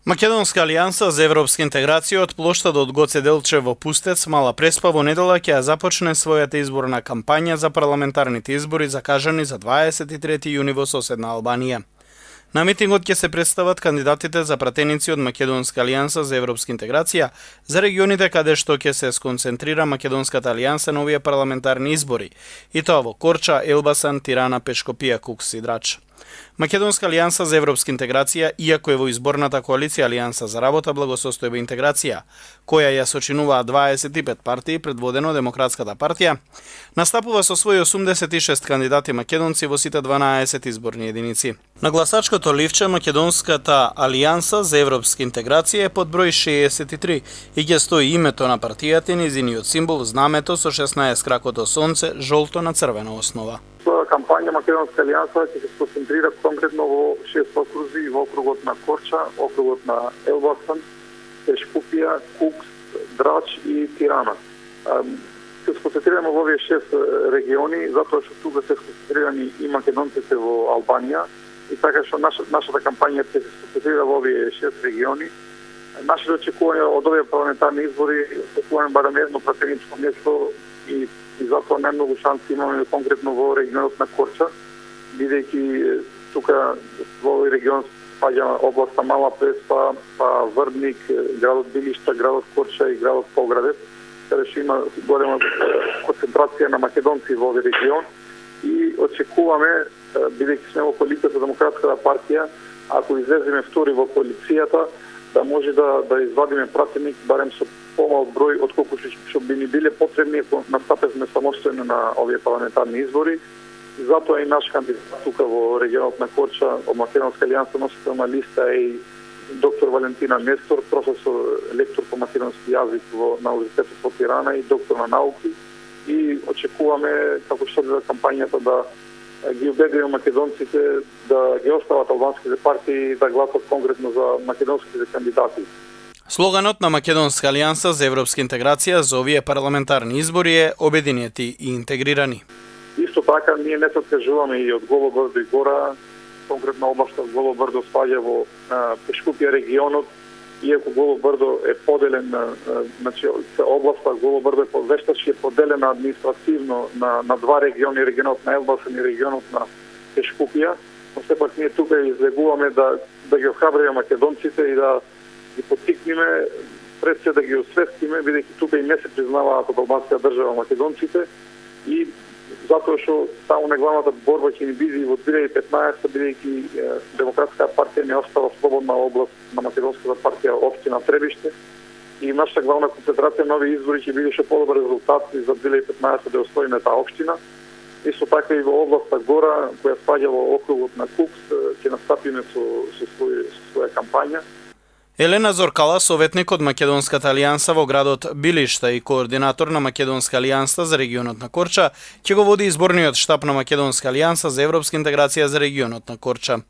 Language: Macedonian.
Македонска алијанса за европска интеграција од плоштадот Гоце Делчев во Пустец, Мала Преспа во недела ќе ја започне својата изборна кампања за парламентарните избори закажани за 23 јуни во соседна Албанија. На митингот ќе се представат кандидатите за пратеници од Македонска алијанса за европска интеграција за регионите каде што ќе се сконцентрира Македонската алијанса на овие парламентарни избори, и тоа во Корча, Елбасан, Тирана, Пешкопија, Кукс и Драч. Македонска алијанса за европска интеграција, иако е во изборната коалиција Алијанса за работа, благосостојба и интеграција, која ја сочинуваат 25 партии предводено Демократската партија, настапува со своји 86 кандидати македонци во сите 12 изборни единици. На гласачкото ливче Македонската алијанса за европска интеграција е под број 63 и ќе стои името на партијата и низиниот символ знамето со 16 кракото сонце жолто на црвена основа. Кампања Македонска алијанса ќе се сконцентрира конкретно во 6 окрузи, во округот на Корча, округот на Елбасан, Пешкупија, Кукс, Драч и Тирана. Се сконцентрираме во овие 6 региони, затоа што тука се сконцентрирани и македонците во Албанија, и така што нашата кампања ќе се сконцентрира во овие 6 региони. Нашите очекувања од овие парламентарни избори очекуваме барем едно пратеничко место и затоа најмногу шанси имаме конкретно во регионот на Корча, бидејќи тука во овој регион спаѓа областа Мала Преспа, па Врбник, градот Билишта, градот Корча и градот Поградец, каде што има голема концентрација на македонци во овој регион и очекуваме, бидејќи сме во коалицијата Демократската партија, ако излеземе втори во коалицијата, да може да извадиме пратеник барем со помал број отколку што би ни биле потребни ако настапевме самостојно на овие парламентарни избори. И затоа и наш кандидат тука во регионот на Корча од Македонска алијанса носител на листа е и доктор Валентина Нестор, професор, лектор по македонски јазик на Универзитетот во Тирана и доктор на науки. И очекуваме како што за кампањата да ги убедиме македонците да ги остават албанските партии да гласат конкретно за македонските кандидати. Слоганот на Македонска алијанса за европска интеграција за овие парламентарни избори е обединети и интегрирани. Исто така, ние не се откажуваме и од Голо брдо и гора, конкретно областа Голо брдо спаѓа во Пешкупија регионот, иако Голо брдо е поделен, значи областа Голо брдо е поделена административно на два региони, регионот на Елбасан и регионот на Пешкупија, но сепак ние тука излегуваме да ги охрабриме македонците и да ги поттикнеме, пред се да ги освестиме, бидејќи тука и не се признаваат од албанската држава македонците и затоа што таму неглавната борба ќе ни биде во 2015, бидејќи Демократската партија не остава слободна област на Македонската партија општина Требиште и нашата главна концентрација на овие избори ќе биде што подобар резултат и за 2015 да остоиме таа општина. Исто така и во областа Гора, која спаѓа во округот на Кукс, ќе настапиме со своја кампања. Елена Зоркала, советник од Македонската алијанса во градот Билишта и координатор на Македонска алијанса за регионот на Корча, ќе го води изборниот штаб на Македонска алијанса за европска интеграција за регионот на Корча.